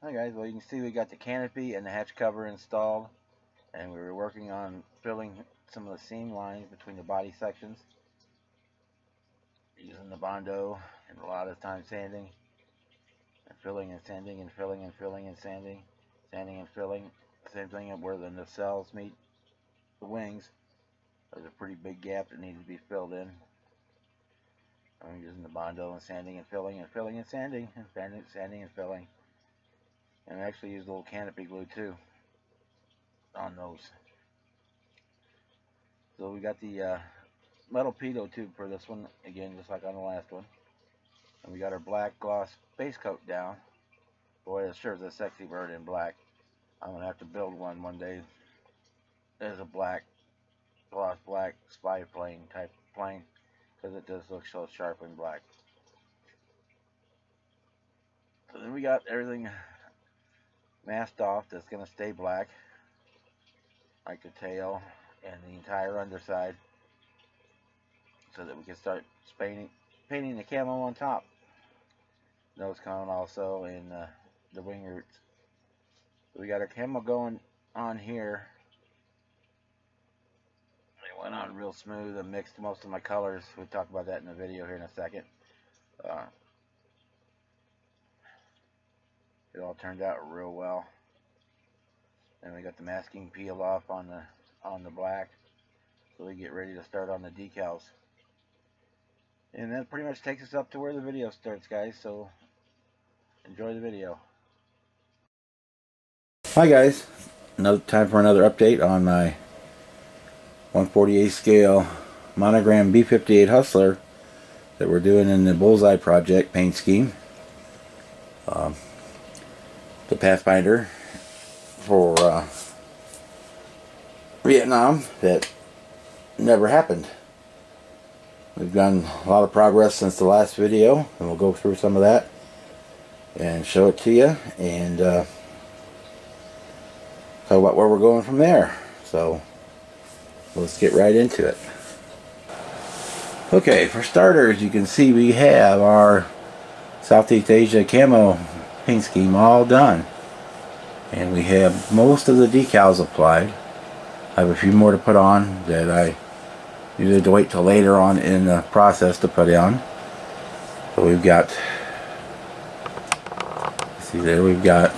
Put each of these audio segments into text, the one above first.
Hi guys, well you can see we got the canopy and the hatch cover installed, and we were working on filling some of the seam lines between the body sections using the Bondo, and a lot of time sanding and filling and sanding and filling and filling and sanding, sanding and filling. Same thing where the nacelles meet the wings. There's a pretty big gap that needs to be filled in. I'm using the Bondo and sanding and filling and filling and sanding and sanding and filling. And I actually used a little canopy glue too on those. So we got the metal pitot tube for this one, again just like on the last one. And we got our black gloss base coat down. Boy, it sure is a sexy bird in black. I'm going to have to build one day. There's a black, gloss black spy plane type plane, because it does look so sharp in black. So then we got everything masked off that's going to stay black, like the tail and the entire underside, so that we can start painting the camo on top. Nose cone also, and the wing roots. So we got our camo going on here. It went on real smooth and mixed most of my colors. We'll talk about that in the video here in a second. It all turned out real well. And we got the masking peeled off on the black, so we get ready to start on the decals. And that pretty much takes us up to where the video starts, guys. So enjoy the video. Hi guys, time for another update on my 1/48 scale monogram B58 Hustler that we're doing in the Bullseye project paint scheme. The Pathfinder for Vietnam that never happened. We've done a lot of progress since the last video, and we'll go through some of that and show it to you, and talk about where we're going from there. So let's get right into it. Okay, for starters, you can see we have our Southeast Asia camo paint scheme all done, and we have most of the decals applied. I have a few more to put on that I needed to wait till later on in the process to put on. So we've got, see there, we've got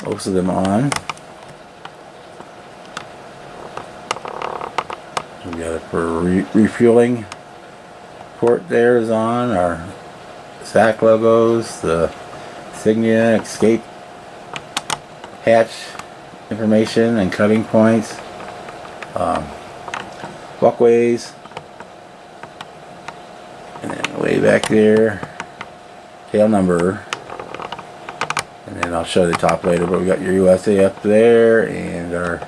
most of them on. We got it for refueling port there is on, our SAC logos, the insignia, escape hatch information and cutting points, walkways, and then way back there, tail number, and then I'll show the top later, but we got your USA up there and our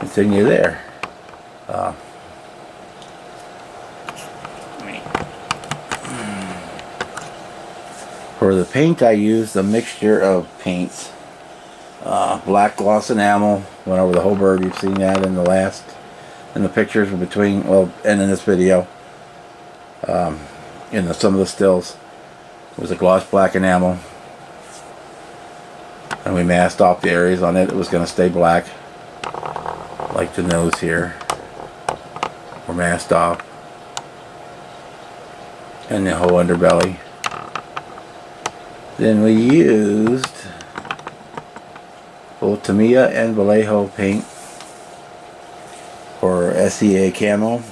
insignia there. For the paint, I used a mixture of paints. Black gloss enamel, went over the whole bird. You've seen that in the pictures in between, well, and in this video. In some of the stills, it was a gloss black enamel, and we masked off the areas on it. It was going to stay black, like the nose here. We're masked off, and the whole underbelly. Then we used both Tamiya and Vallejo paint for SEA camo.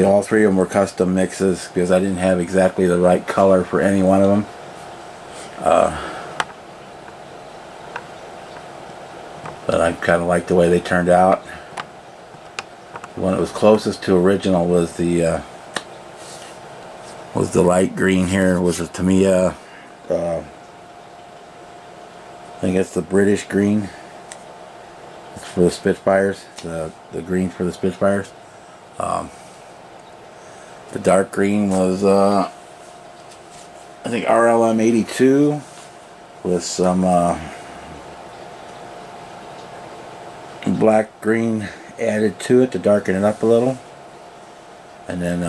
All three of them were custom mixes because I didn't have exactly the right color for any one of them. But I kind of like the way they turned out. The one that was closest to original was the light green here. Was a Tamiya. I think it's the British green. It's for the Spitfires. The green for the Spitfires. The dark green was I think RLM 82 with some some black green added to it to darken it up a little, and then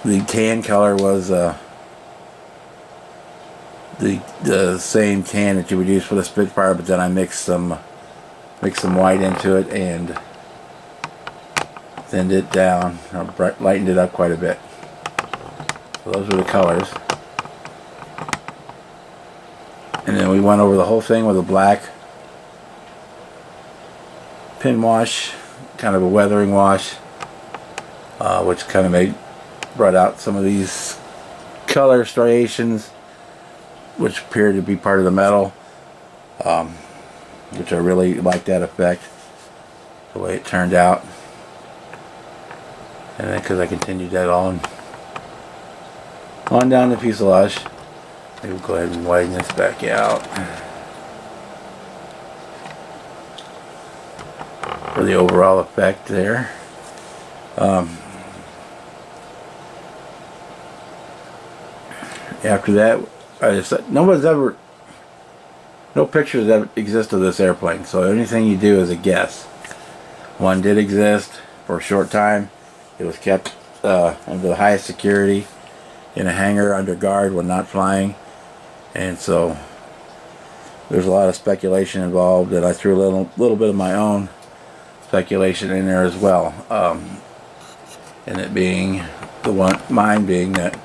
the tan color was the same tan that you would use for the Spitfire, but then I mixed some white into it and thinned it down, lightened it up quite a bit. So those were the colors. And then we went over the whole thing with a black pin wash, kind of a weathering wash, which kind of brought out some of these color striations, which appeared to be part of the metal, which I really like that effect, the way it turned out. And then because I continued that on down the fuselage, maybe we'll go ahead and widen this back out for the overall effect there. After that, no pictures that exist of this airplane, so anything you do is a guess. One did exist for a short time. It was kept under the highest security in a hangar under guard when not flying, and so there's a lot of speculation involved, and I threw a little bit of my own speculation in there as well, and it being mine being that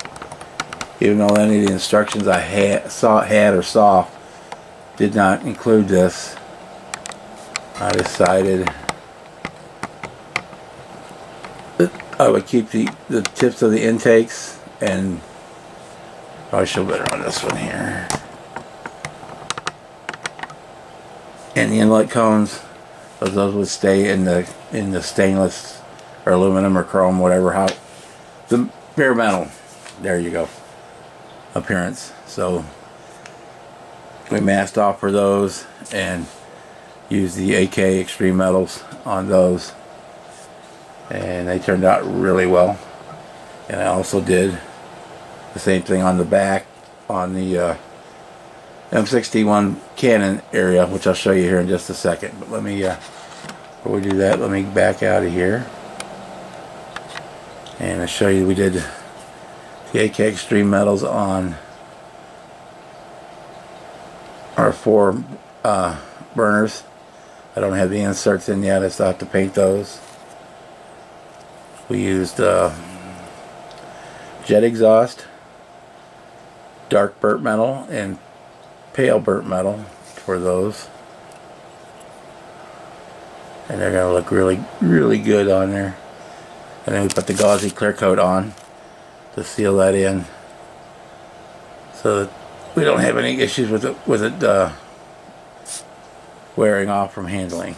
even though any of the instructions I had or saw did not include this, I decided that I would keep the tips of the intakes, and probably show better on this one here, and the inlet cones, those would stay in the stainless or aluminum or chrome, whatever, the bare metal, there you go, appearance. So we masked off for those and used the AK Extreme Metals on those, and they turned out really well. And I also did the same thing on the back on the M61 cannon area, which I'll show you here in just a second. But let me before we do that, let me back out of here and I'll show you we did the AK Extreme Metals on our 4 burners. I don't have the inserts in yet, I still have to paint those. We used jet exhaust, dark burnt metal, and pale burnt metal for those, and they're gonna look really, really good on there. And then we put the gauzy clear coat on to seal that in, so that we don't have any issues with it wearing off from handling.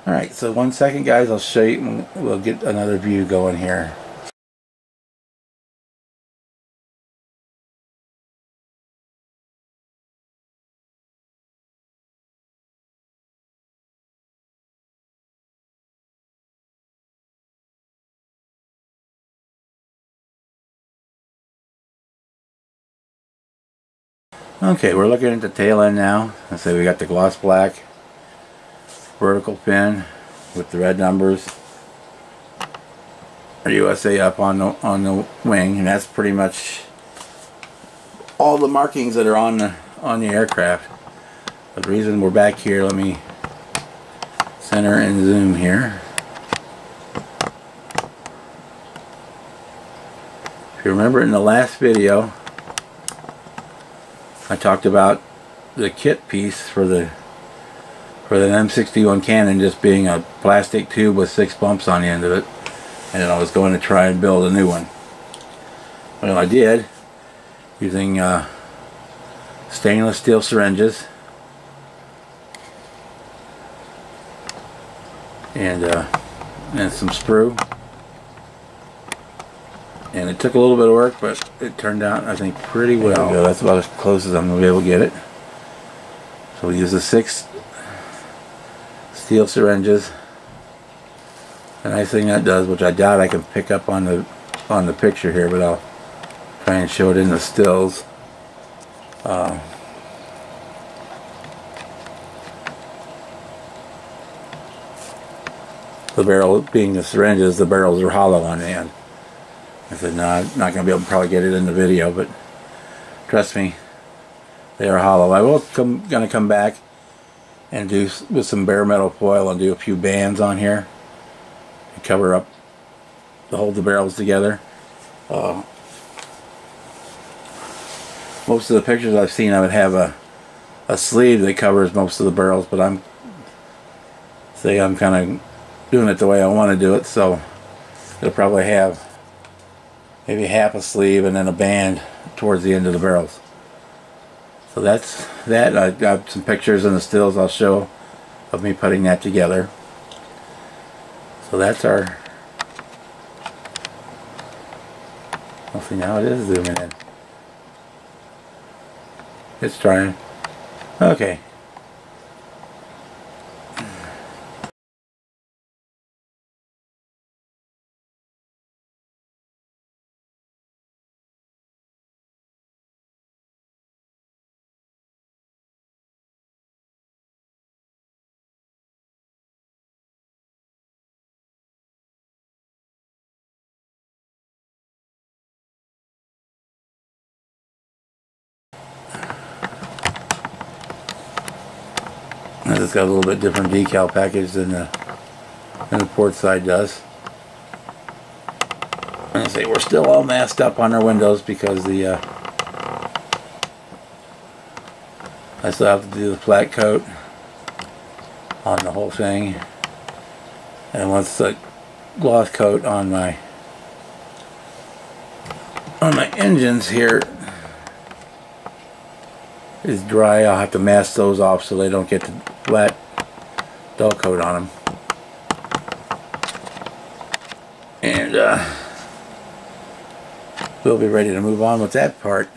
Alright, so 1 second guys, I'll show you and we'll get another view going here. Okay, we're looking at the tail end now. Let's say we got the gloss black vertical pin with the red numbers, our USA up on the wing, and that's pretty much all the markings that are on the aircraft. But the reason we're back here, let me center and zoom here. If you remember in the last video, I talked about the kit piece for the M61 cannon just being a plastic tube with 6 bumps on the end of it, and then I was going to try and build a new one. Well, I did, using stainless steel syringes and some sprue. And it took a little bit of work, but it turned out, I think, pretty well. That's about as close as I'm going to be able to get it. So we use the 6 steel syringes. The nice thing that does, which I doubt I can pick up on the picture here, but I'll try and show it in the stills. the barrel being the syringes, the barrels are hollow on the end. I said, no, I'm not going to be able to probably get it in the video, but trust me, they are hollow. I will going to come back and do with some bare metal foil and do a few bands on here to cover up, to hold the barrels together. Most of the pictures I've seen, I would have a sleeve that covers most of the barrels, but I'm kind of doing it the way I want to do it, so it'll probably have maybe half a sleeve and then a band towards the end of the barrels. So that's that. I've got some pictures and the stills I'll show of me putting that together. So that's our... I'll see, now it is zooming in. It's trying. Okay. It's got a little bit different decal package than the port side does. And I say we're still all masked up on our windows because the I still have to do the flat coat on the whole thing, and once the gloss coat on my engines here is dry, I'll have to mask those off so they don't get the flat dull coat on them. And we'll be ready to move on with that part.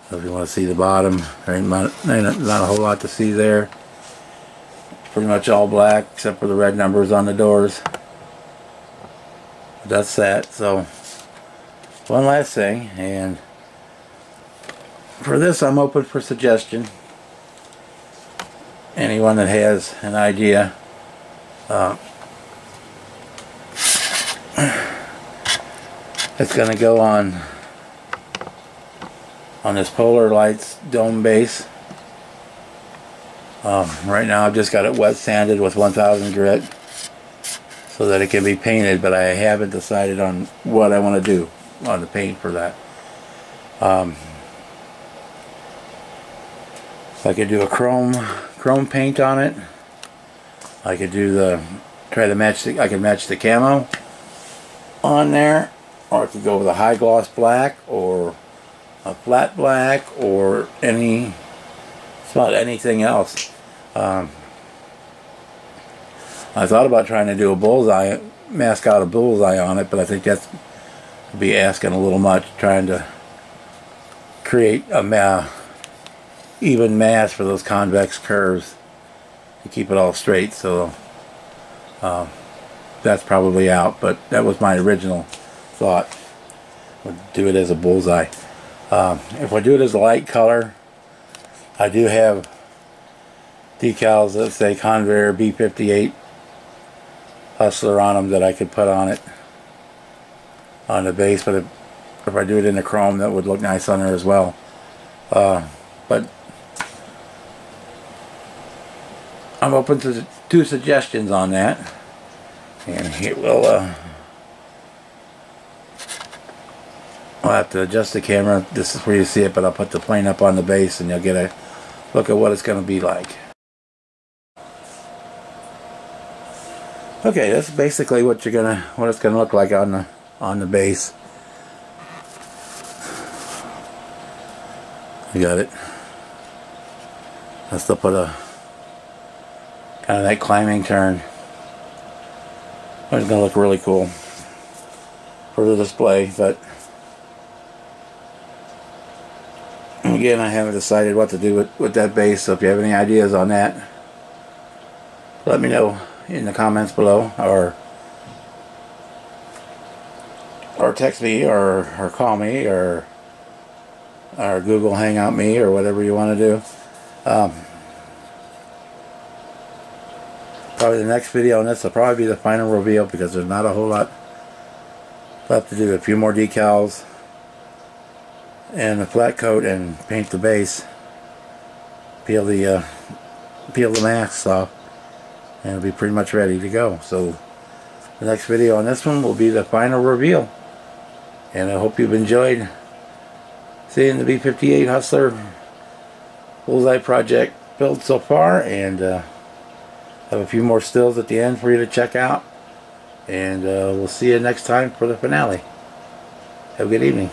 So if you want to see the bottom, there ain't not a whole lot to see there. Pretty much all black except for the red numbers on the doors. But that's that. So one last thing, and for this I'm open for suggestion. Anyone that has an idea, it's going to go on this Polar Lights dome base. Right now I've just got it wet sanded with 1000 grit so that it can be painted, but I haven't decided on what I want to do on the paint for that. I could do a chrome paint on it. I could do try to match I could match the camo on there, or I could go with a high gloss black or a flat black or about anything else. I thought about trying to do a bullseye, mask out a bullseye on it, but I think that's would be asking a little much, trying to create a even mask for those convex curves to keep it all straight. So that's probably out, but that was my original thought. Would do it as a bullseye. If I do it as a light color, I do have decals that say Convair B58 Hustler on them that I could put on it, on the base, but if I do it in the chrome, that would look nice on there as well. But I'm open to 2 suggestions on that, and here I'll have to adjust the camera. This is where you see it, but I'll put the plane up on the base and you'll get a look at what it's going to be like. Okay, that's basically what it's going to look like on the base. You got it. I'll still put a kind of that climbing turn. It's going to look really cool for the display, but again, I haven't decided what to do with that base, so if you have any ideas on that, let me know in the comments below, or text me, or call me, or Google Hangout me, or whatever you want to do. Probably the next video on this will probably be the final reveal, because there's not a whole lot left to do. A few more decals and a flat coat and paint the base, peel the masks off, and it'll be pretty much ready to go. So the next video on this one will be the final reveal, and I hope you've enjoyed seeing the B-58 Hustler Bullseye project build so far, and have a few more stills at the end for you to check out, and we'll see you next time for the finale. Have a good evening.